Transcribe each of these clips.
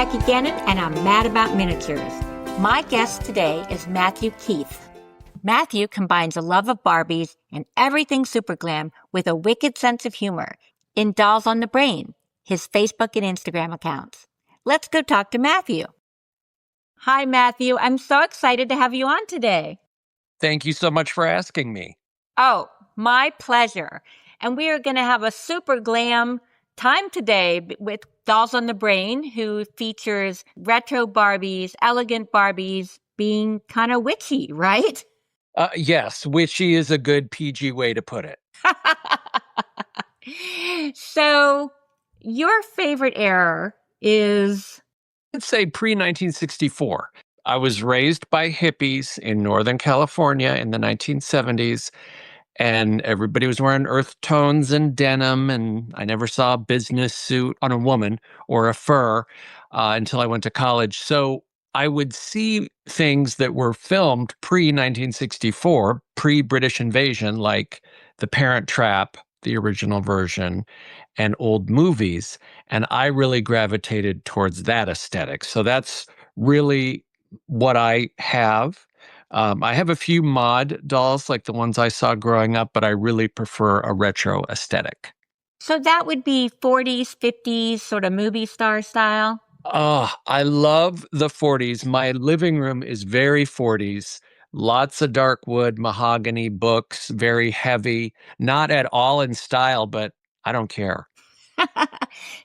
Becky Gannon, and I'm mad about miniatures. My guest today is Matthew Keith. Matthew combines a love of Barbies and everything super glam with a wicked sense of humor in Dolls on the Brain, his Facebook and Instagram accounts. Let's go talk to Matthew. Hi, Matthew. I'm so excited to have you on today. Thank you so much for asking me. Oh, my pleasure. And we are going to have a super glam time today with Dolls on the Brain, who features retro Barbies, elegant Barbies, being kind of witchy, right? Yes, witchy is a good PG way to put it. So, your favorite era is? I'd say pre-1964. I was raised by hippies in Northern California in the 1970s, and everybody was wearing earth tones and denim, and I never saw a business suit on a woman or a fur until I went to college. So I would see things that were filmed pre-1964, pre-British invasion, like The Parent Trap, the original version, and old movies. And I really gravitated towards that aesthetic. So that's really what I have. I have a few mod dolls like the ones I saw growing up, but I really prefer a retro aesthetic. So that would be 40s, 50s, sort of movie star style? Oh, I love the 40s. My living room is very 40s. Lots of dark wood, mahogany books, very heavy, not at all in style, but I don't care.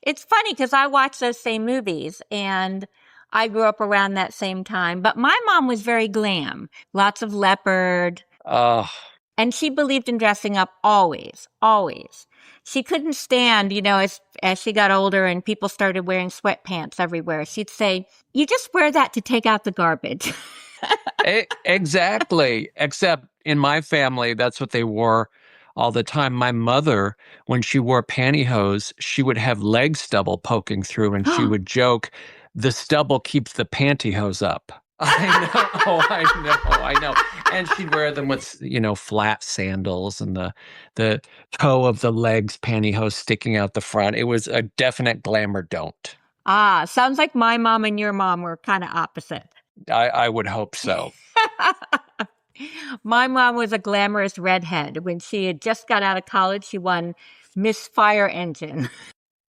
It's funny because I watch those same movies and I grew up around that same time. But my mom was very glam, lots of leopard. Oh, And she believed in dressing up always, always. She couldn't stand, as she got older and people started wearing sweatpants everywhere. She'd say, "You just wear that to take out the garbage." exactly. Except in my family, that's what they wore all the time. My mother, when she wore pantyhose, she would have leg stubble poking through and she would joke, the stubble keeps the pantyhose up. I know. And she'd wear them with, flat sandals and the toe of the legs pantyhose sticking out the front. It was a definite glamour don't. Ah, sounds like my mom and your mom were kind of opposite. I would hope so. My mom was a glamorous redhead. When she had just got out of college, she won Miss Fire Engine.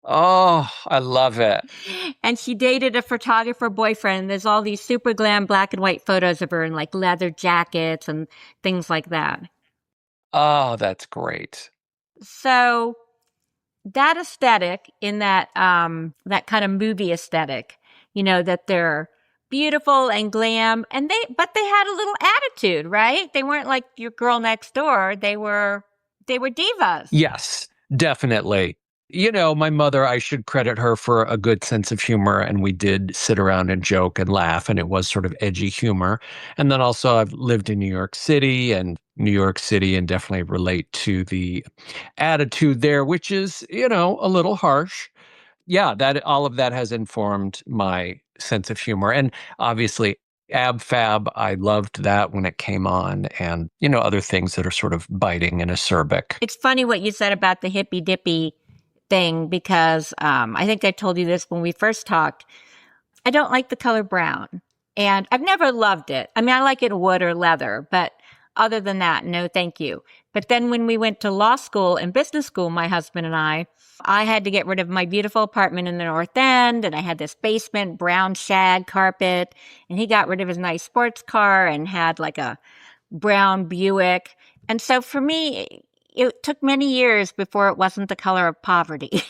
Oh, I love it. And she dated a photographer boyfriend. There's all these super glam black and white photos of her in like leather jackets and things like that. Oh, that's great. So that aesthetic in that kind of movie aesthetic, that they're beautiful and glam but they had a little attitude, right? They weren't like your girl next door. They were divas. Yes, definitely. My mother, I should credit her for a good sense of humor, and we did sit around and joke and laugh, and it was sort of edgy humor. And then also I've lived in New York City and definitely relate to the attitude there, which is, a little harsh. Yeah, that all of that has informed my sense of humor. And obviously Ab Fab, I loved that when it came on, and, other things that are sort of biting and acerbic. It's funny what you said about the hippy dippy thing, because I think I told you this when we first talked. I don't like the color brown, and I've never loved it. I mean, I like it wood or leather, but other than that, no thank you. But then when we went to law school and business school, my husband and I had to get rid of my beautiful apartment in the North End, and I had this basement, brown shag carpet, and he got rid of his nice sports car and had like a brown Buick. And so for me, it took many years before it wasn't the color of poverty.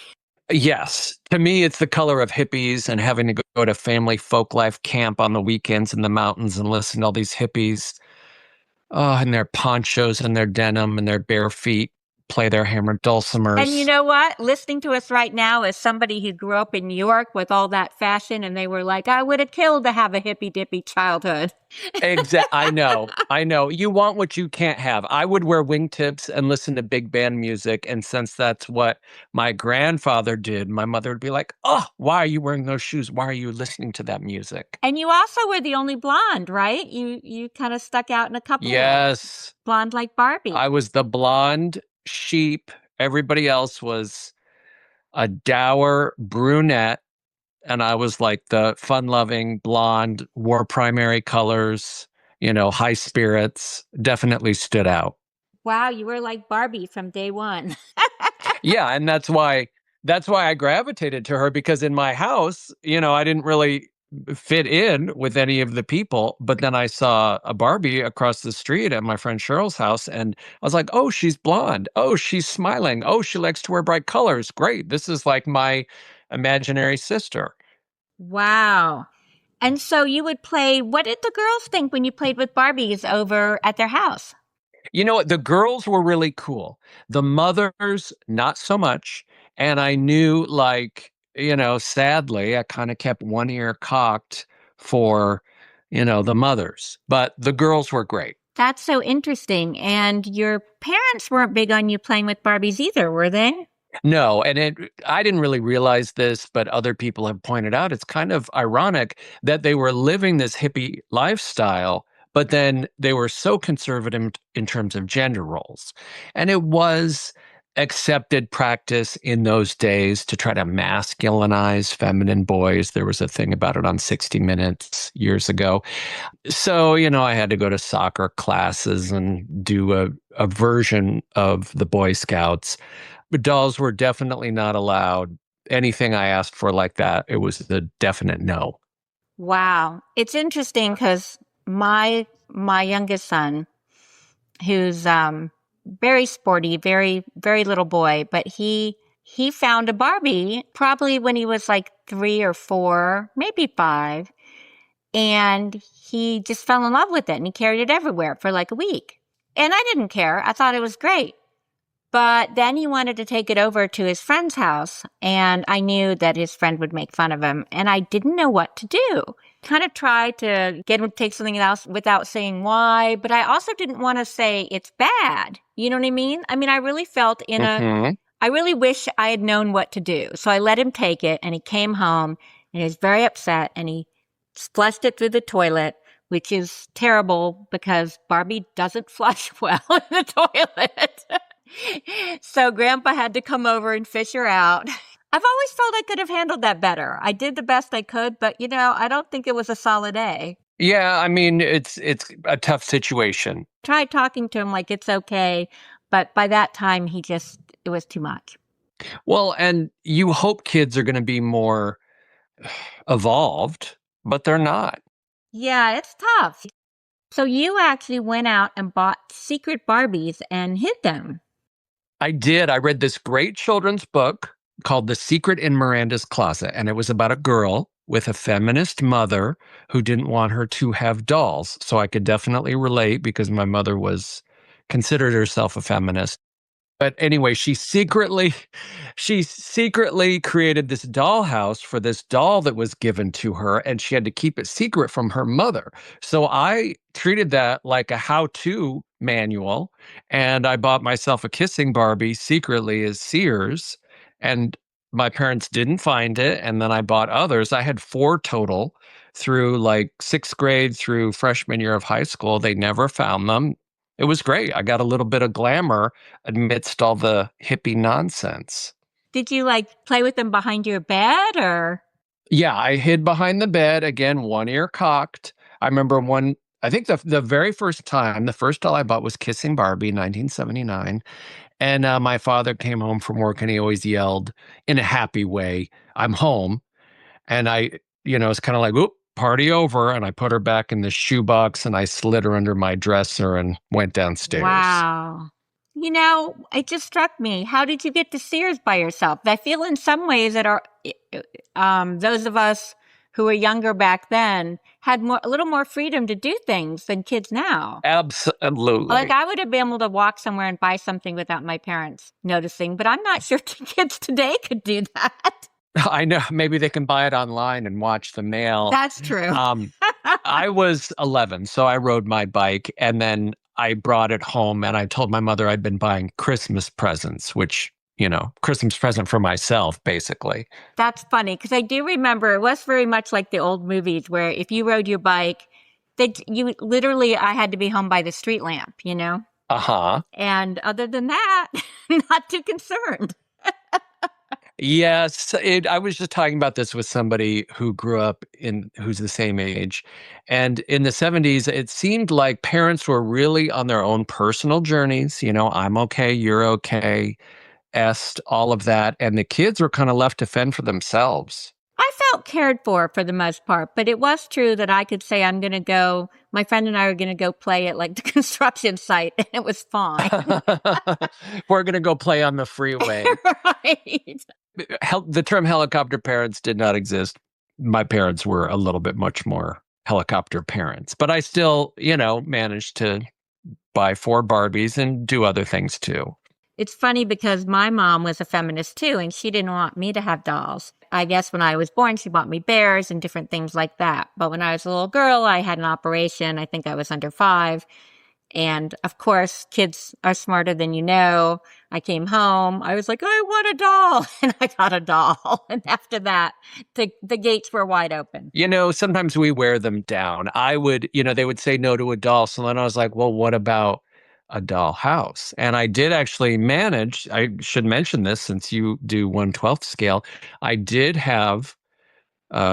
Yes. To me, it's the color of hippies and having to go to family folk life camp on the weekends in the mountains and listen to all these hippies. Oh, and their ponchos and their denim and their bare feet play their hammered dulcimers. And you know what? Listening to us right now is somebody who grew up in New York with all that fashion, and they were like, I would have killed to have a hippy dippy childhood. Exactly. I know. You want what you can't have. I would wear wingtips and listen to big band music. And since that's what my grandfather did, my mother would be like, oh, why are you wearing those shoes? Why are you listening to that music? And you also were the only blonde, right? You kind of stuck out in a couple. Yes. Blonde like Barbie. I was the blonde sheep. Everybody else was a dour brunette and I was like the fun-loving blonde, wore primary colors, high spirits, definitely stood out. Wow, you were like Barbie from day one. Yeah, and that's why I gravitated to her because in my house, I didn't really fit in with any of the people, but then I saw a Barbie across the street at my friend Cheryl's house and I was like, "Oh, she's blonde. Oh, she's smiling. Oh, she likes to wear bright colors. Great. This is like my imaginary sister." Wow. And so you would play, what did the girls think when you played with Barbies over at their house? You know what? The girls were really cool. The mothers, not so much. And I knew, like, sadly, I kind of kept one ear cocked for, the mothers. But the girls were great. That's so interesting. And your parents weren't big on you playing with Barbies either, were they? No, and I didn't really realize this, but other people have pointed out it's kind of ironic that they were living this hippie lifestyle, but then they were so conservative in terms of gender roles. And it was accepted practice in those days to try to masculinize feminine boys. There was a thing about it on 60 Minutes years ago. So, I had to go to soccer classes and do a version of the Boy Scouts. But dolls were definitely not allowed. Anything I asked for like that, it was a definite no. Wow. It's interesting because my youngest son, who's very sporty, very, very little boy, but he found a Barbie probably when he was like 3 or 4, maybe 5. And he just fell in love with it and he carried it everywhere for like a week. And I didn't care. I thought it was great. But then he wanted to take it over to his friend's house, and I knew that his friend would make fun of him, and I didn't know what to do. Kind of tried to get him to take something else without saying why, but I also didn't want to say it's bad. You know what I mean? I mean, I really felt Hmm. I really wish I had known what to do. So I let him take it, and he came home, and he was very upset, and he flushed it through the toilet, which is terrible because Barbie doesn't flush well in the toilet. So Grandpa had to come over and fish her out. I've always felt I could have handled that better. I did the best I could, but I don't think it was a solid A. Yeah, I mean, it's a tough situation. Tried talking to him like it's okay, but by that time it was too much. Well, and you hope kids are going to be more evolved, but they're not. Yeah, it's tough. So you actually went out and bought secret Barbies and hid them. I did. I read this great children's book called The Secret in Miranda's Closet, and it was about a girl with a feminist mother who didn't want her to have dolls. So I could definitely relate because my mother was considered herself a feminist. But anyway, she secretly created this dollhouse for this doll that was given to her, and she had to keep it secret from her mother. So I treated that like a how-to manual, and I bought myself a kissing Barbie secretly as Sears, and my parents didn't find it, and then I bought others. I had 4 total through like 6th grade through freshman year of high school. They never found them. It was great. I got a little bit of glamour amidst all the hippie nonsense. Did you like play with them behind your bed or? Yeah, I hid behind the bed again, one ear cocked. I remember I think the very first time, the first doll I bought was Kissing Barbie, 1979. And my father came home from work and he always yelled in a happy way, "I'm home." And it's kind of like, "Oop, party over." And I put her back in the shoebox and I slid her under my dresser and went downstairs. Wow. It just struck me. How did you get to Sears by yourself? I feel in some ways that those of us who were younger back then had a little more freedom to do things than kids now. Like Absolutely. I would have been able to walk somewhere and buy something without my parents noticing, but I'm not sure kids today could do that. I know maybe they can buy it online and watch the mail. That's true. Um, I was 11, so I rode my bike and then I brought it home and I told my mother I'd been buying Christmas presents, which, Christmas present for myself, basically. That's funny because I do remember it was very much like the old movies where if you rode your bike, I had to be home by the street lamp. Uh huh. And other than that, not too concerned. Yes, I was just talking about this with somebody who grew up who's the same age. And in the 70s, it seemed like parents were really on their own personal journeys. I'm okay, you're okay, est, all of that. And the kids were kind of left to fend for themselves. I felt cared for the most part, but it was true that I could say, my friend and I are going to go play at like the construction site, and it was fine. We're going to go play on the freeway. Right. The term helicopter parents did not exist. My parents were a little bit much more helicopter parents, but I still, managed to buy 4 Barbies and do other things too. It's funny because my mom was a feminist too, and she didn't want me to have dolls. I guess when I was born, she bought me bears and different things like that. But when I was a little girl, I had an operation. I think I was under 5. And of course, kids are smarter than you know. I came home. I was like, I want a doll. And I got a doll. And after that, the gates were wide open. Sometimes we wear them down. They would say no to a doll. So then I was like, well, what about a doll house? And I did actually manage, I should mention this since you do 1/12 scale. I did have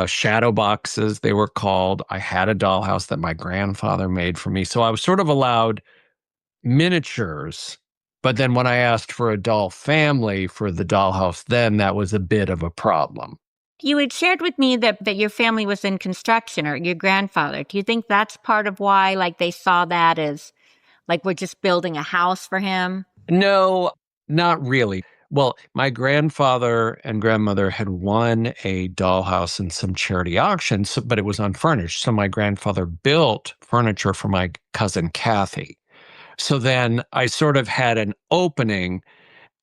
shadow boxes, they were called. I had a dollhouse that my grandfather made for me. So I was sort of allowed miniatures. But then when I asked for a doll family for the dollhouse, then that was a bit of a problem. You had shared with me that your family was in construction, or your grandfather. Do you think that's part of why, like, they saw that as, like, we're just building a house for him? No, not really. Well, my grandfather and grandmother had won a dollhouse in some charity auctions, but it was unfurnished. So my grandfather built furniture for my cousin Kathy. So then I sort of had an opening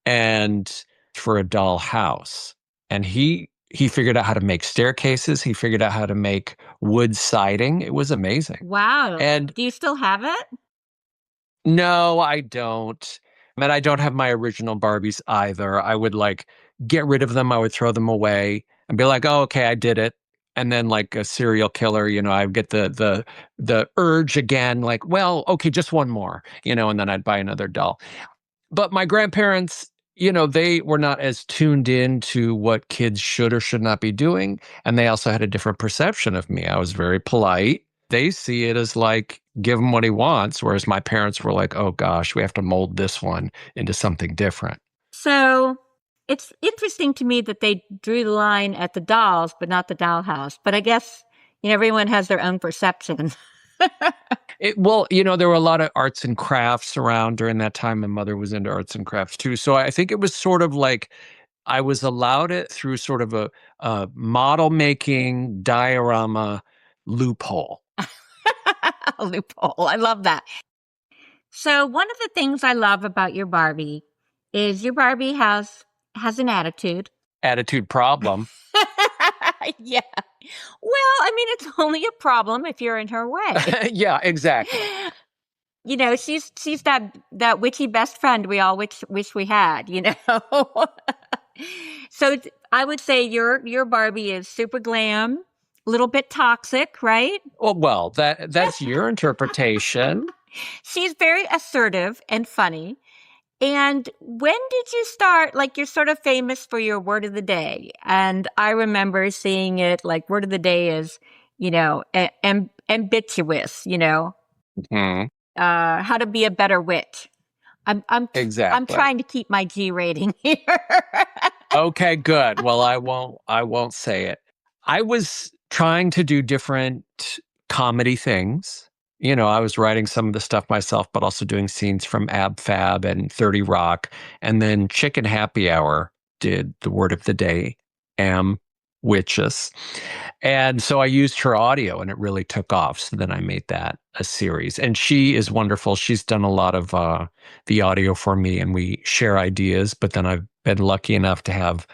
and for a doll house. And he figured out how to make staircases. He figured out how to make wood siding. It was amazing. Wow. And Do you still have it? no, I don't. And I don't have my original Barbies either. I would like get rid of them. I would throw them away and be like, "Oh, okay, I did it." And then like a serial killer, I would get the urge again, like, "Well, okay, just one more," and then I'd buy another doll. But my grandparents, they were not as tuned in to what kids should or should not be doing. And they also had a different perception of me. I was very polite. They see it as like, give him what he wants. Whereas my parents were like, oh gosh, we have to mold this one into something different. So it's interesting to me that they drew the line at the dolls, but not the dollhouse. But I guess, everyone has their own perception. Well, there were a lot of arts and crafts around during that time. My mother was into arts and crafts too. So I think it was sort of like I was allowed it through sort of a model making diorama loophole. Loophole. I love that. So one of the things I love about your Barbie is your Barbie has an attitude. Attitude problem. Yeah. Well, I mean, it's only a problem if you're in her way. Yeah, exactly. She's that witchy best friend we all wish we had, So I would say your Barbie is super glam, a little bit toxic, right? Well, that's your interpretation. She's very assertive and funny. And when did you start, like, you're sort of famous for your word of the day. And I remember seeing it, like, word of the day is, ambiguous, Mm-hmm. How to be a better witch. Exactly. I'm trying to keep my G rating here. Okay, good. Well, I won't say it. I was trying to do different comedy things. I was writing some of the stuff myself, but also doing scenes from Ab Fab and 30 Rock. And then Chicken Happy Hour did the word of the day, witches. And so I used her audio and it really took off. So then I made that a series. And she is wonderful. She's done a lot of the audio for me and we share ideas. But then I've been lucky enough to have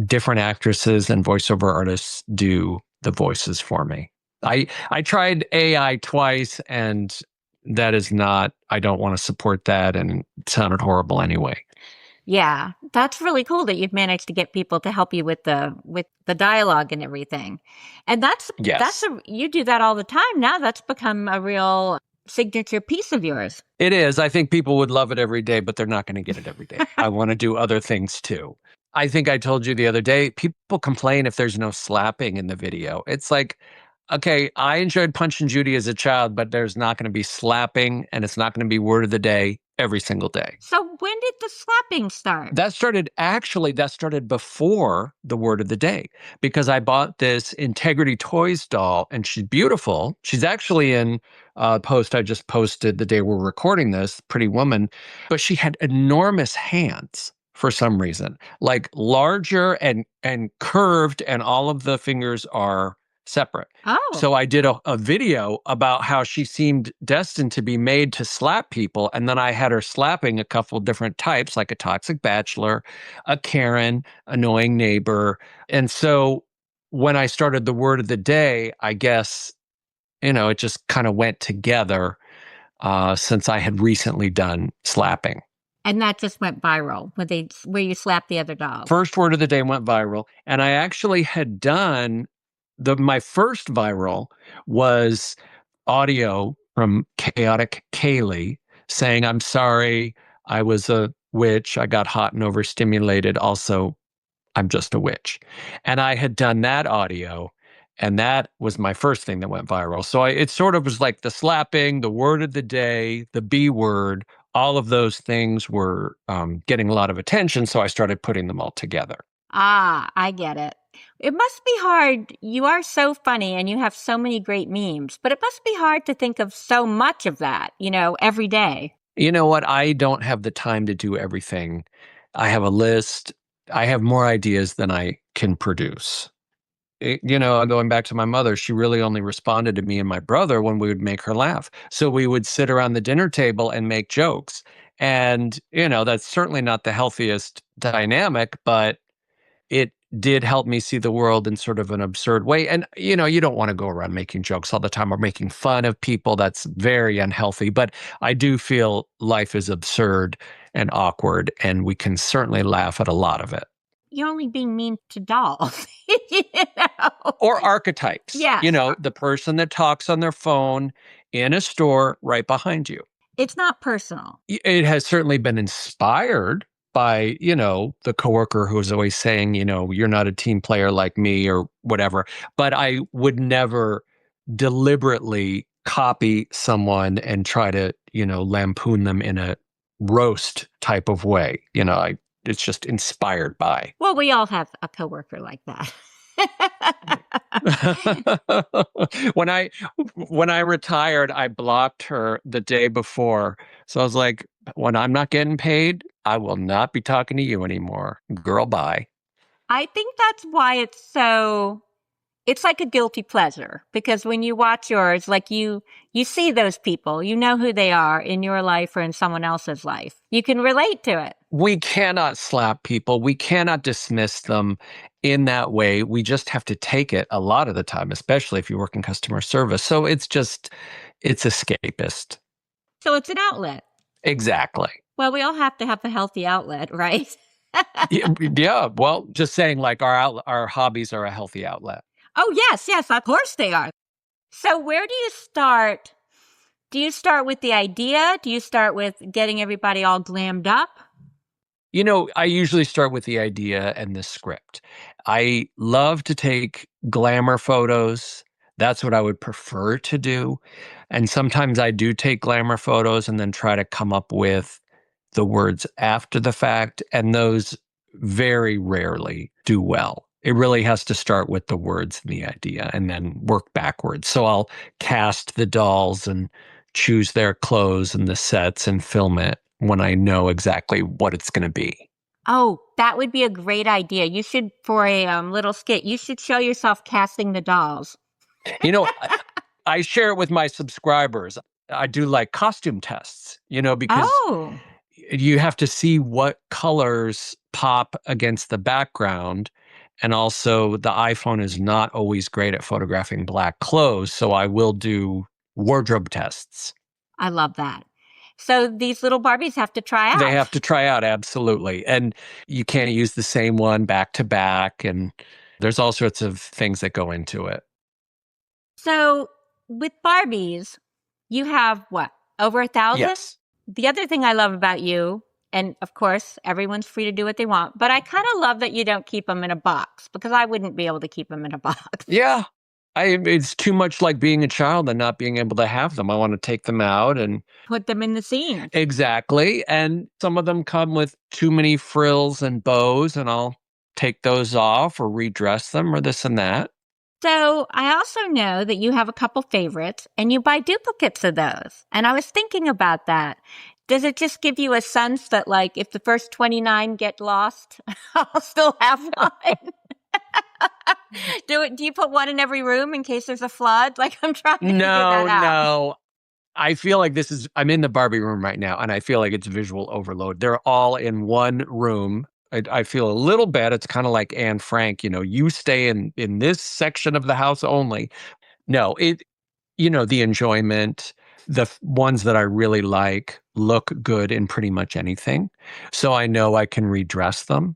different actresses and voiceover artists do the voices for me. I tried AI twice and that is not, I don't want to support that, and it sounded horrible anyway. Yeah, that's really cool that you've managed to get people to help you with the dialogue and everything. And you do that all the time now. That's become a real signature piece of yours. It is. I think people would love it every day, but they're not going to get it every day. I want to do other things too. I think I told you the other day, people complain if there's no slapping in the video. It's like, okay, I enjoyed Punch and Judy as a child, but there's not going to be slapping and it's not going to be word of the day every single day. So when did the slapping start? That started before the word of the day because I bought this Integrity Toys doll and she's beautiful. She's actually in a post I just posted the day we're recording this, Pretty Woman, but she had enormous hands for some reason, like larger and curved, and all of the fingers are separate. Oh, So I did a video about how she seemed destined to be made to slap people. And then I had her slapping a couple of different types, like a toxic bachelor, a Karen, annoying neighbor. And so when I started the word of the day, I guess, it just kind of went together since I had recently done slapping. and that just went viral where you slapped the other dog. First word of the day went viral. And I actually had done my first viral was audio from Chaotic Kaylee saying, I'm sorry, I was a witch. I got hot and overstimulated. Also, I'm just a witch. And I had done that audio, and that was my first thing that went viral. So it sort of was like the slapping, the word of the day, the B word, all of those things were getting a lot of attention. So I started putting them all together. Ah, I get it. It must be hard. You are so funny and you have so many great memes, but it must be hard to think of so much of that, every day. You know what? I don't have the time to do everything. I have a list. I have more ideas than I can produce. Going back to my mother, she really only responded to me and my brother when we would make her laugh. So we would sit around the dinner table and make jokes. And, that's certainly not the healthiest dynamic, but it did help me see the world in sort of an absurd way. And, you don't want to go around making jokes all the time or making fun of people. That's very unhealthy. But I do feel life is absurd and awkward, and we can certainly laugh at a lot of it. You're only being mean to dolls, you know? Or archetypes, Yes. the person that talks on their phone in a store right behind you. It's not personal. It has certainly been inspired by, the coworker who is always saying, you're not a team player like me or whatever. But I would never deliberately copy someone and try to, lampoon them in a roast type of way. It's just inspired by. Well, we all have a coworker like that. when I retired, I blocked her the day before. So I was like, when I'm not getting paid, I will not be talking to you anymore. Girl, bye. I think that's why it's like a guilty pleasure, because when you watch yours, like you see those people, you know who they are in your life or in someone else's life. You can relate to it. We cannot slap people. We cannot dismiss them in that way. We just have to take it a lot of the time, especially if you work in customer service. So it's escapist. So it's an outlet. Exactly. Well, we all have to have a healthy outlet, right? Yeah. Well, just saying, like our hobbies are a healthy outlet. Oh, yes, of course they are. So where do you start? Do you start with the idea? Do you start with getting everybody all glammed up? I usually start with the idea and the script. I love to take glamour photos. That's what I would prefer to do. And sometimes I do take glamour photos and then try to come up with the words after the fact. And those very rarely do well. It really has to start with the words and the idea and then work backwards. So I'll cast the dolls and choose their clothes and the sets and film it when I know exactly what it's going to be. Oh, that would be a great idea. You should, for a little skit, you should show yourself casting the dolls. I share it with my subscribers. I do like costume tests, because you have to see what colors pop against the background. And also, the iPhone is not always great at photographing black clothes. So I will do wardrobe tests. I love that. So these little Barbies have to try out. They have to try out, absolutely. And you can't use the same one back to back. And there's all sorts of things that go into it. So with Barbies, you have what? Over 1,000? Yes. The other thing I love about you And of course, everyone's free to do what they want. But I kind of love that you don't keep them in a box because I wouldn't be able to keep them in a box. Yeah. It's too much like being a child and not being able to have them. I want to take them out and Put them in the scenes. exactly. And some of them come with too many frills and bows, and I'll take those off or redress them or this and that. So I also know that you have a couple favorites and you buy duplicates of those. And I was thinking about that. Does it just give you a sense that, like, if the first 29 get lost, I'll still have one? Do you put one in every room in case there's a flood? Like, I'm trying to figure that out. No. I feel like I'm in the Barbie room right now, and I feel like it's visual overload. They're all in one room. I feel a little bad. It's kind of like Anne Frank, you stay in this section of the house only. No, the enjoyment, ones that I really like look good in pretty much anything. So I know I can redress them.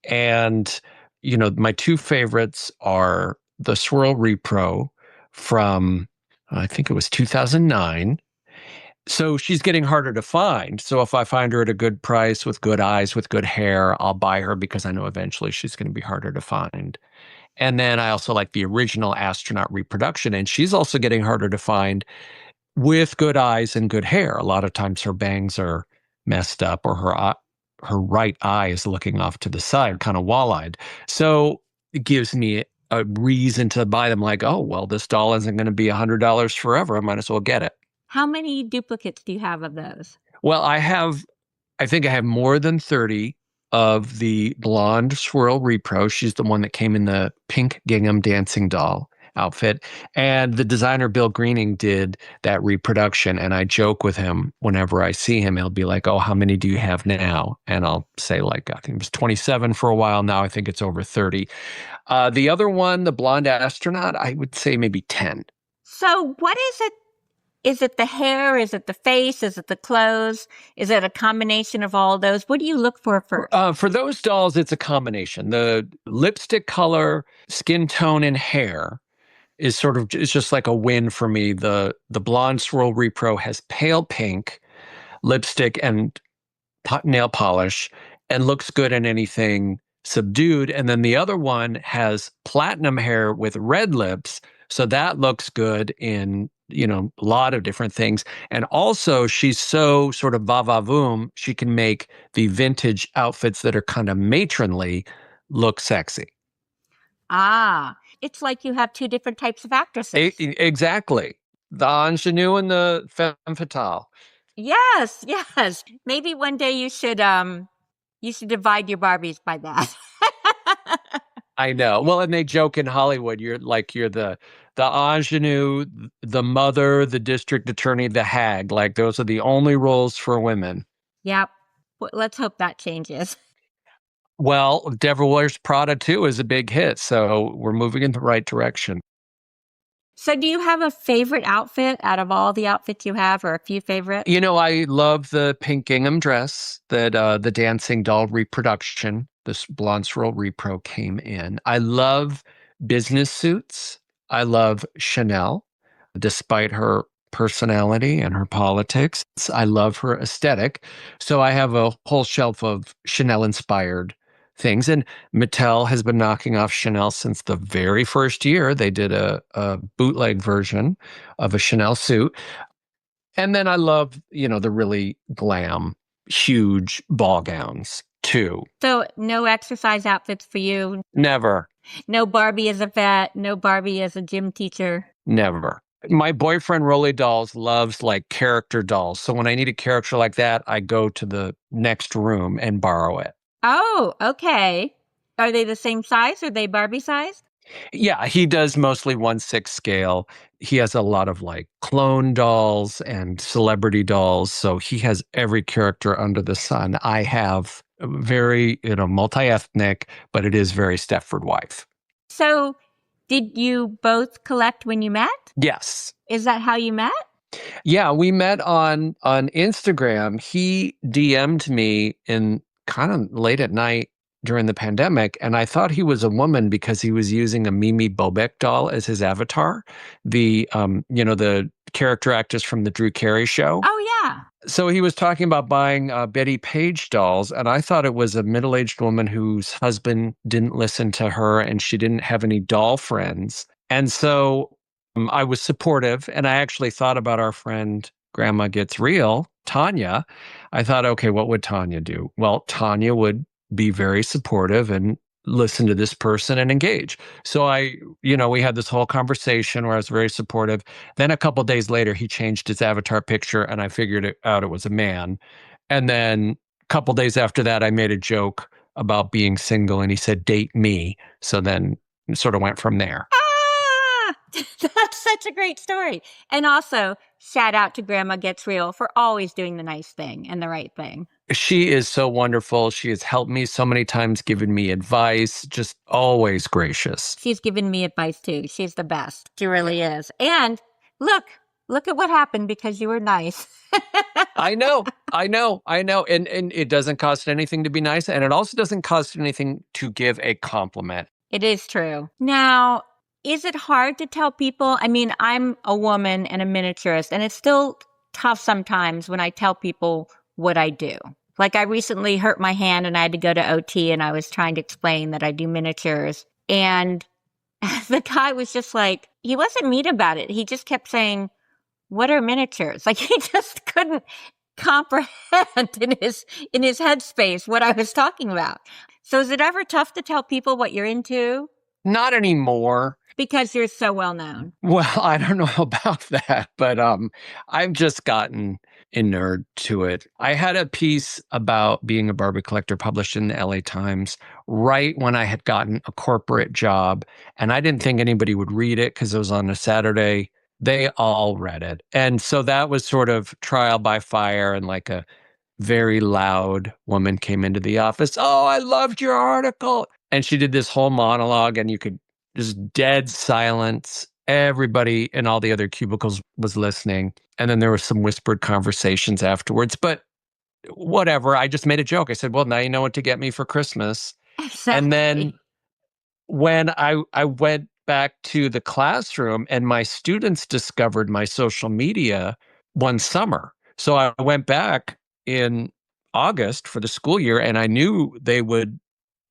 And, my two favorites are the Swirl Repro from, I think it was 2009. So she's getting harder to find. So if I find her at a good price with good eyes, with good hair, I'll buy her because I know eventually she's going to be harder to find. And then I also like the original astronaut reproduction, and she's also getting harder to find with good eyes and good hair. A lot of times her bangs are messed up, or her right eye is looking off to the side, kind of wall-eyed. So it gives me a reason to buy them. Like, oh, well, this doll isn't going to be $100 forever. I might as well get it. How many duplicates do you have of those? Well, I think I have more than 30 of the blonde Swirl Repro. She's the one that came in the pink gingham dancing doll outfit. And the designer Bill Greening did that reproduction. And I joke with him whenever I see him. He'll be like, oh, how many do you have now? And I'll say, like, I think it was 27 for a while. Now I think it's over 30. The other one, the blonde astronaut, I would say maybe 10. So what is it? Is it the hair? Is it the face? Is it the clothes? Is it a combination of all those? What do you look for first? For those dolls, it's a combination. The lipstick color, skin tone, and hair is it's just like a win for me. The blonde Swirl Repro has pale pink lipstick and nail polish and looks good in anything subdued. And then the other one has platinum hair with red lips. So that looks good in, a lot of different things. And also she's so sort of va-va-voom, she can make the vintage outfits that are kind of matronly look sexy. Ah, it's like you have two different types of actresses. Exactly. The ingenue and the femme fatale. Yes, yes. Maybe one day you should divide your Barbies by that. I know. Well, and they joke in Hollywood, you're the ingenue, the mother, the district attorney, the hag. Like those are the only roles for women. Yep. Well, let's hope that changes. Well, Devil Wears Prada 2 is a big hit, so we're moving in the right direction. So do you have a favorite outfit out of all the outfits you have, or a few favorites? I love the pink gingham dress that the dancing doll reproduction, this blonde Swirl Repro came in. I love business suits. I love Chanel, despite her personality and her politics. I love her aesthetic. So I have a whole shelf of Chanel-inspired things. And Mattel has been knocking off Chanel since the very first year. They did a bootleg version of a Chanel suit. And then I love, the really glam, huge ball gowns too. So no exercise outfits for you? Never. No Barbie as a vet? No Barbie as a gym teacher? Never. My boyfriend, Rolly Dolls, loves like character dolls. So when I need a character like that, I go to the next room and borrow it. Oh, okay. Are they the same size? Are they Barbie size? Yeah, he does mostly 1/6 scale. He has a lot of like clone dolls and celebrity dolls. So he has every character under the sun. I have a very, multi-ethnic, but it is very Stepford wife. So did you both collect when you met? Yes. Is that how you met? Yeah, we met on Instagram. He DM'd me in kind of late at night during the pandemic, and I thought he was a woman because he was using a Mimi Bobek doll as his avatar. The the character actress from the Drew Carey show. Oh, yeah. So he was talking about buying Betty Page dolls, and I thought it was a middle-aged woman whose husband didn't listen to her and she didn't have any doll friends. And so I was supportive, and I actually thought about our friend Grandma Gets Real, Tanya. I thought, okay, what would Tanya do? Well, Tanya would be very supportive and listen to this person and engage. So we had this whole conversation where I was very supportive. Then a couple days later, he changed his avatar picture, and I figured out it was a man. And then a couple days after that, I made a joke about being single, and he said, "Date me." So then it sort of went from there. Ah, that's such a great story. And also, shout out to Grandma Gets Real for always doing the nice thing and the right thing. She is so wonderful. She has helped me so many times, given me advice, just always gracious. She's given me advice too. She's the best. She really is. And look at what happened because you were nice. I know, I know, I know. And it doesn't cost anything to be nice. And it also doesn't cost anything to give a compliment. It is true. Now, is it hard to tell people? I mean, I'm a woman and a miniaturist, and it's still tough sometimes when I tell people what I do. Like I recently hurt my hand and I had to go to OT, and I was trying to explain that I do miniatures. And the guy was just like, he wasn't mean about it. He just kept saying, "What are miniatures?" Like he just couldn't comprehend in his headspace what I was talking about. So is it ever tough to tell people what you're into? Not anymore. Because you're so well known. Well, I don't know about that, but I've just gotten inured to it. I had a piece about being a Barbie collector published in the LA Times right when I had gotten a corporate job, and I didn't think anybody would read it because it was on a Saturday. They all read it. And so that was sort of trial by fire, and like a very loud woman came into the office. "Oh, I loved your article." And she did this whole monologue, and you could just dead silence. Everybody in all the other cubicles was listening. And then there were some whispered conversations afterwards. But whatever, I just made a joke. I said, "Well, now you know what to get me for Christmas." And then Exactly. when I went back to the classroom and my students discovered my social media one summer. So I went back in August for the school year, and I knew they would,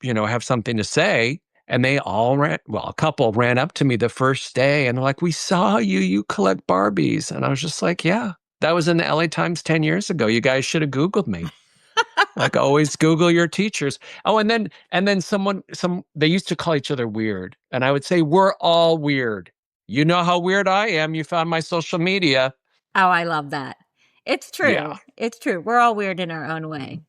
have something to say. And they all a couple ran up to me the first day and they're like, "We saw you collect Barbies." And I was just like, "Yeah, that was in the LA Times 10 years ago. You guys should have Googled me." Like always Google your teachers. Oh, and then they used to call each other weird. And I would say, "We're all weird. You know how weird I am. You found my social media." Oh, I love that. It's Yeah, true. It's true. We're all weird in our own way.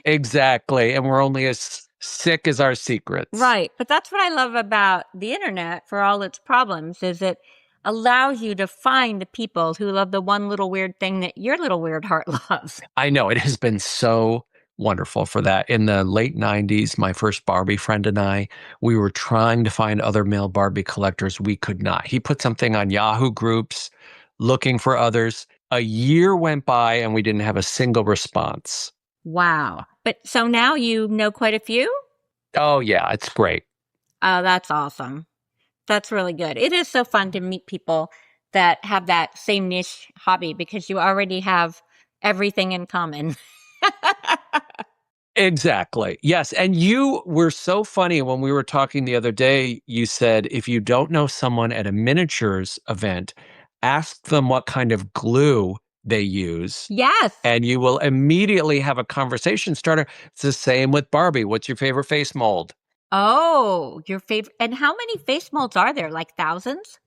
exactly. And we're only as sick as our secrets. Right. But that's what I love about the internet for all its problems is it allows you to find the people who love the one little weird thing that your little weird heart loves. I know it has been so wonderful for that. In the late 90s, my first Barbie friend and I, we were trying to find other male Barbie collectors. We could not. He put something on Yahoo groups looking for others. A year went by and we didn't have a single response. Wow. But so now you know quite a few? Oh, yeah, it's great. Oh, that's awesome. That's really good. It is so fun to meet people that have that same niche hobby because you already have everything in common. Exactly. Yes. And you were so funny when we were talking the other day. You said if you don't know someone at a miniatures event, ask them what kind of glue they use, Yes. and you will immediately have a conversation starter. It's the same with Barbie. What's your favorite face mold? Oh, your favorite. And how many face molds are there? Like thousands?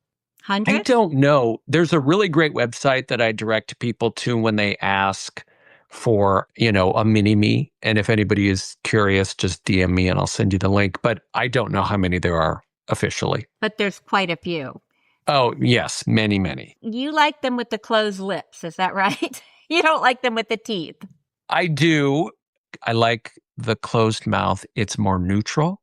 I Hundreds? don't know. There's a really great website that I direct people to when they ask for, a mini me. And if anybody is curious, just DM me and I'll send you the link. But I don't know how many there are officially. But there's quite a few. Oh, yes, many, many. You like them with the closed lips, is that right? You don't like them with the teeth. I do. I like the closed mouth. It's more neutral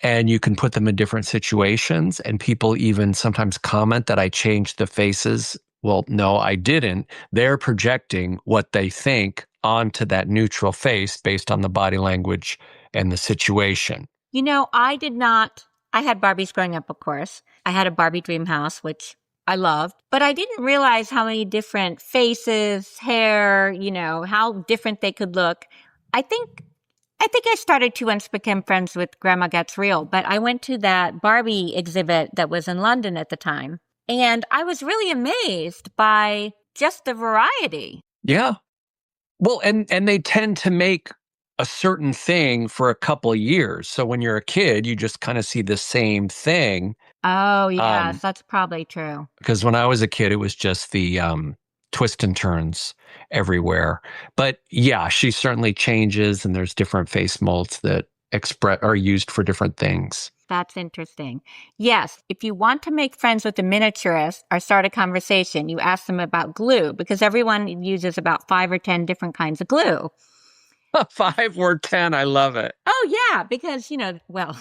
and you can put them in different situations. And people even sometimes comment that I changed the faces. Well, no, I didn't. They're projecting what they think onto that neutral face based on the body language and the situation. I did not. I had Barbies growing up, of course. I had a Barbie dream house, which I loved, but I didn't realize how many different faces, hair, how different they could look. I think I think I started to once become friends with Grandma Gets Real, but I went to that Barbie exhibit that was in London at the time, and I was really amazed by just the variety. Yeah. Well, and they tend to make a certain thing for a couple of years. So when you're a kid, you just kind of see the same thing. Oh, yes, Um, that's probably true. because when I was a kid, it was just the twists and turns everywhere. But yeah, she certainly changes, and there's different face molds that express are used for different things. That's interesting. Yes, if you want to make friends with a miniaturist or start a conversation, you ask them about glue because everyone uses about 5 or 10 different kinds of glue. 5 or 10, I love it. Oh, yeah, because, well,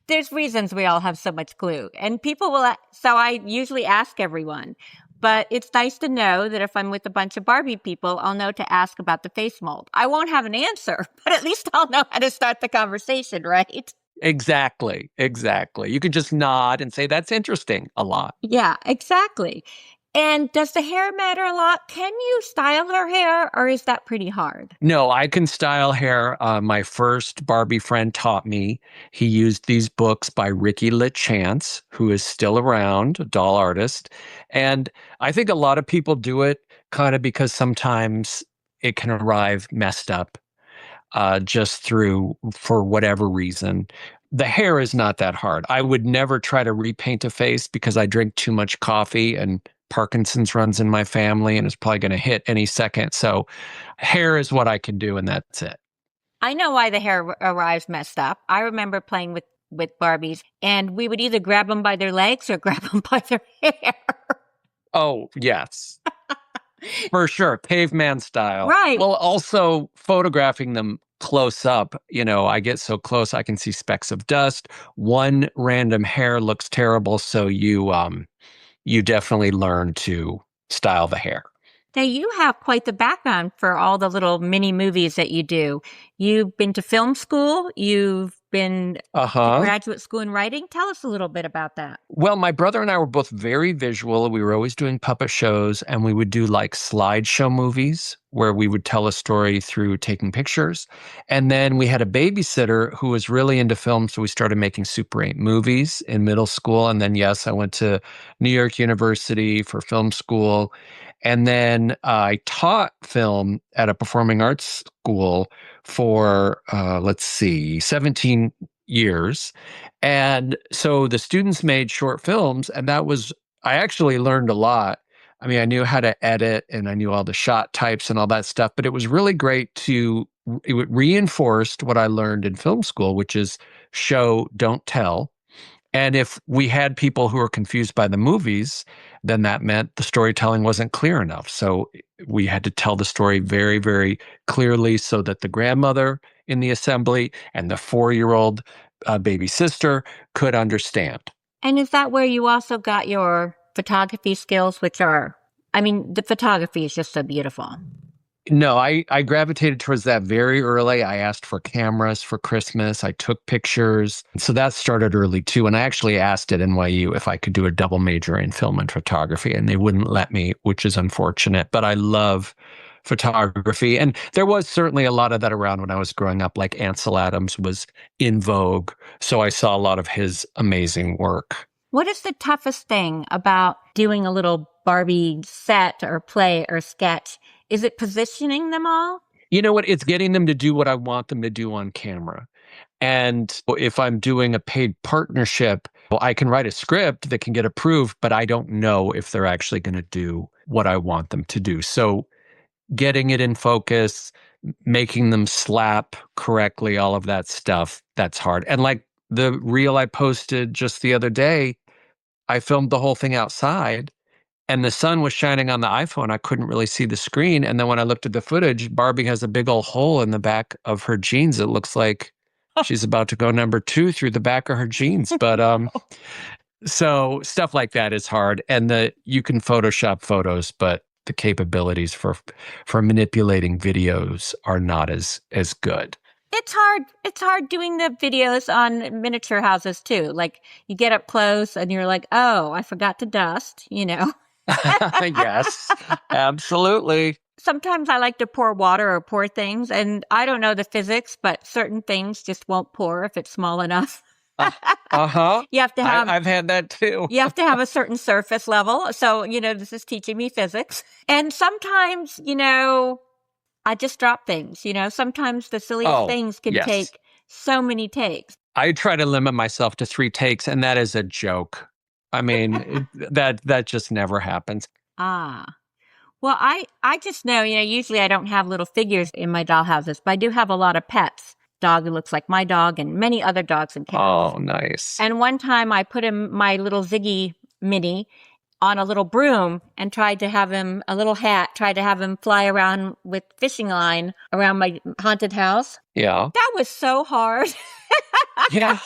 there's reasons we all have so much glue. And people will, so I usually ask everyone. But it's nice to know that if I'm with a bunch of Barbie people, I'll know to ask about the face mold. I won't have an answer, but at least I'll know how to start the conversation, right? Exactly. Exactly. You can just nod and say, that's interesting a lot. Yeah, exactly. And does the hair matter a lot? Can you style her hair or is that pretty hard? No, I can style hair. My first Barbie friend taught me. He used these books by Ricky LaChance, who is still around, a doll artist. And I think a lot of people do it kind of because sometimes it can arrive messed up just through for whatever reason. The hair is not that hard. I would never try to repaint a face because I drink too much coffee and Parkinson's runs in my family and it's probably going to hit any second. So hair is what I can do, and that's it. I know why the hair arrives messed up. I remember playing with Barbies and we would either grab them by their legs or grab them by their hair. Oh, yes, for sure. Caveman style. Right. Well, also photographing them close up, I get so close I can see specks of dust. One random hair looks terrible, so you definitely learn to style the hair. Now, you have quite the background for all the little mini movies that you do. You've been to film school, you've been to Uh-huh. graduate school in writing. Tell us a little bit about that. Well, my brother and I were both very visual. We were always doing puppet shows, and we would do like slideshow movies where we would tell a story through taking pictures. And then we had a babysitter who was really into film, so we started making Super 8 movies in middle school. And then, yes, I went to New York University for film school. And then I taught film at a performing arts school for, let's see, 17 years. And so the students made short films, and I actually learned a lot. I mean, I knew how to edit and I knew all the shot types and all that stuff, but it was really great it reinforced what I learned in film school, which is show, don't tell. And if we had people who were confused by the movies, then that meant the storytelling wasn't clear enough. So we had to tell the story very, very clearly so that the grandmother in the assembly and the 4-year-old baby sister could understand. And is that where you also got your photography skills, the photography is just so beautiful. No, I gravitated towards that very early. I asked for cameras for Christmas. I took pictures. So that started early too. And I actually asked at NYU if I could do a double major in film and photography, and they wouldn't let me, which is unfortunate. But I love photography. And there was certainly a lot of that around when I was growing up, like Ansel Adams was in vogue. So I saw a lot of his amazing work. What is the toughest thing about doing a little Barbie set or play or sketch? Is it positioning them all? You know what? It's getting them to do what I want them to do on camera. And if I'm doing a paid partnership, well, I can write a script that can get approved, but I don't know if they're actually going to do what I want them to do. So getting it in focus, making them slap correctly, all of that stuff, that's hard. And like the reel I posted just the other day, I filmed the whole thing outside and the sun was shining on the iPhone. I couldn't really see the screen. And then when I looked at the footage, Barbie has a big old hole in the back of her jeans. It looks like she's about to go number 2 through the back of her jeans. But so stuff like that is hard. And you can Photoshop photos, but the capabilities for manipulating videos are not as good. It's hard. It's hard doing the videos on miniature houses too. Like you get up close and you're like, oh, I forgot to dust, you know. Yes, absolutely. Sometimes I like to pour water or pour things, and I don't know the physics, but certain things just won't pour if it's small enough. Uh, uh-huh. You have to have I've had that too. you have to have a certain surface level. So, this is teaching me physics. And sometimes, I just drop things, sometimes the silliest Oh, things can yes. take so many takes. I try to limit myself to 3 takes, and that is a joke. I mean, that just never happens. Ah. Well, I just know, usually I don't have little figures in my doll houses, but I do have a lot of pets. Dog who looks like my dog and many other dogs and cats. Oh, nice. And one time I put him, my little Ziggy mini, on a little broom and tried to have him, a little hat, tried to have him fly around with fishing line around my haunted house. Yeah. That was so hard. Yeah.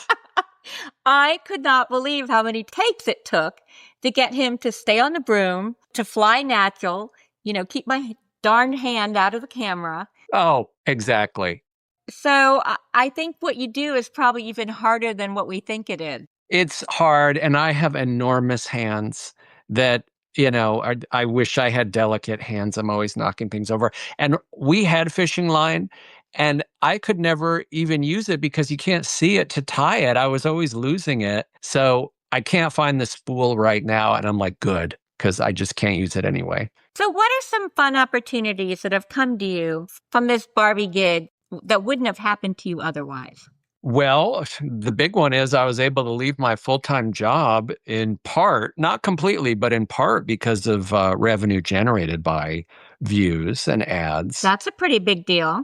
I could not believe how many takes it took to get him to stay on the broom, to fly natural, keep my darn hand out of the camera. Oh, exactly. So I think what you do is probably even harder than what we think it is. It's hard, and I have enormous hands that, I wish I had delicate hands. I'm always knocking things over. And we had fishing line, and I could never even use it because you can't see it to tie it. I was always losing it. So I can't find the spool right now. And I'm like, good, because I just can't use it anyway. So what are some fun opportunities that have come to you from this Barbie gig that wouldn't have happened to you otherwise? Well, the big one is I was able to leave my full-time job in part, not completely, but in part because of revenue generated by views and ads. That's a pretty big deal.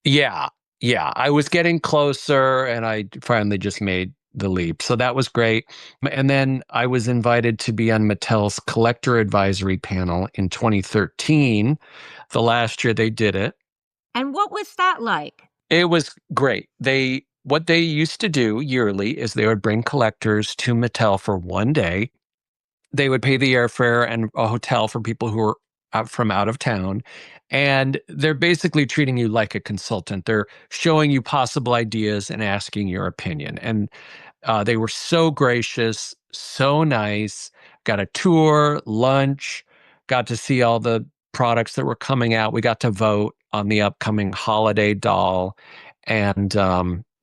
Yeah, yeah. I was getting closer and I finally just made the leap. So that was great. And then I was invited to be on Mattel's collector advisory panel in 2013, the last year they did it. And what was that like? It was great. What they used to do yearly is they would bring collectors to Mattel for one day. They would pay the airfare and a hotel for people who were out of town. And they're basically treating you like a consultant. They're showing you possible ideas and asking your opinion. And they were so gracious, so nice. Got a tour, lunch, got to see all the products that were coming out. We got to vote on the upcoming holiday doll. And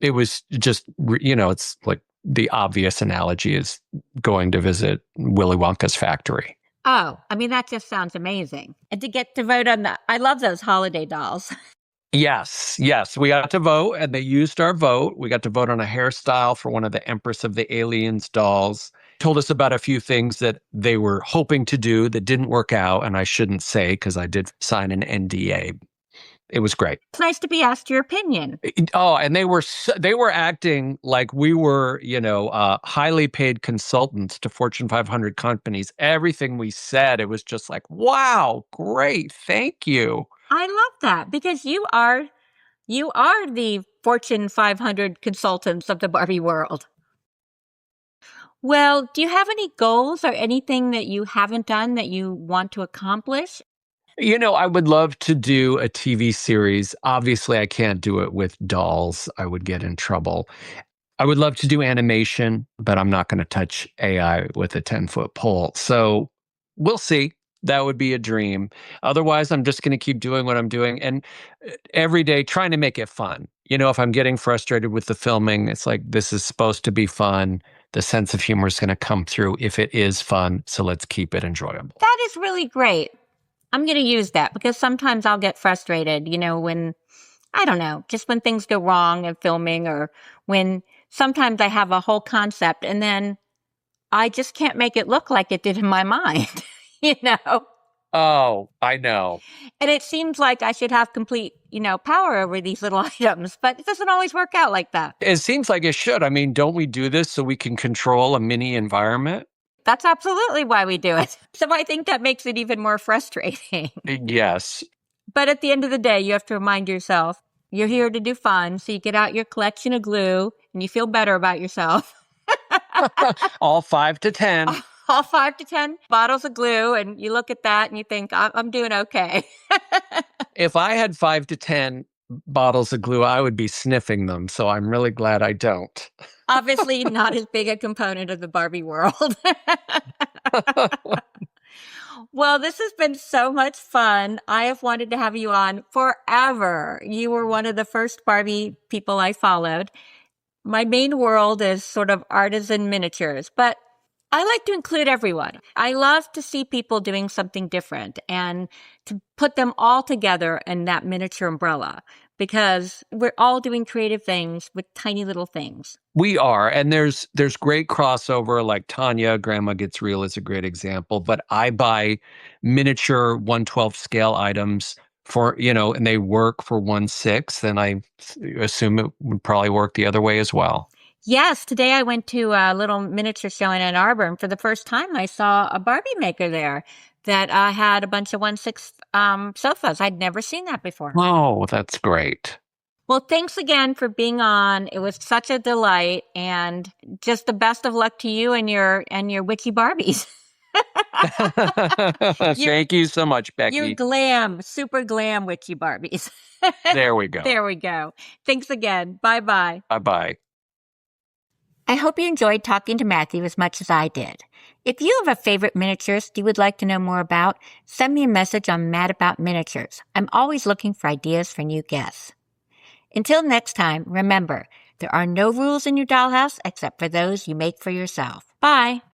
it was just, it's like the obvious analogy is going to visit Willy Wonka's factory. Oh, I mean, that just sounds amazing. And to get to vote on I love those holiday dolls. Yes, yes. We got to vote and they used our vote. We got to vote on a hairstyle for one of the Empress of the Aliens dolls. Told us about a few things that they were hoping to do that didn't work out. And I shouldn't say because I did sign an NDA. It was great. It's nice to be asked your opinion. Oh, and they were acting like we were, highly paid consultants to Fortune 500 companies. Everything we said, it was just like, wow, great, thank you. I love that because you are the Fortune 500 consultants of the Barbie world. Well, do you have any goals or anything that you haven't done that you want to accomplish? I would love to do a TV series. Obviously, I can't do it with dolls. I would get in trouble. I would love to do animation, but I'm not going to touch AI with a 10-foot pole. So we'll see. That would be a dream. Otherwise, I'm just going to keep doing what I'm doing and every day trying to make it fun. If I'm getting frustrated with the filming, it's like, this is supposed to be fun. The sense of humor is going to come through if it is fun. So let's keep it enjoyable. That is really great. I'm going to use that because sometimes I'll get frustrated, when, I don't know, just when things go wrong in filming or when sometimes I have a whole concept and then I just can't make it look like it did in my mind, Oh, I know. And it seems like I should have complete, power over these little items, but it doesn't always work out like that. It seems like it should. I mean, don't we do this so we can control a mini environment? That's absolutely why we do it. So I think that makes it even more frustrating. Yes. But at the end of the day, you have to remind yourself, you're here to do fun. So you get out your collection of glue and you feel better about yourself. All 5 to 10. All 5 to 10 bottles of glue. And you look at that and you think, I'm doing okay. If I had 5 to 10 bottles of glue, I would be sniffing them. So I'm really glad I don't. Obviously, not as big a component of the Barbie world. Well, this has been so much fun. I have wanted to have you on forever. You were one of the first Barbie people I followed. My main world is sort of artisan miniatures, but I like to include everyone. I love to see people doing something different and to put them all together in that miniature umbrella because we're all doing creative things with tiny little things. We are, and there's great crossover. Like Tanya, Grandma Gets Real is a great example. But I buy miniature 1/12 scale items for and they work for 1/6. Then I assume it would probably work the other way as well. Yes, today I went to a little miniature show in Ann Arbor, and for the first time I saw a Barbie maker there that had a bunch of 1/6 sofas. I'd never seen that before. Oh, that's great. Well, thanks again for being on. It was such a delight, and just the best of luck to you and your witchy Barbies. Thank you so much, Becky. Your glam, super glam witchy Barbies. There we go. There we go. Thanks again. Bye-bye. Bye-bye. I hope you enjoyed talking to Matthew as much as I did. If you have a favorite miniaturist you would like to know more about, send me a message on Mad About Miniatures. I'm always looking for ideas for new guests. Until next time, remember, there are no rules in your dollhouse except for those you make for yourself. Bye.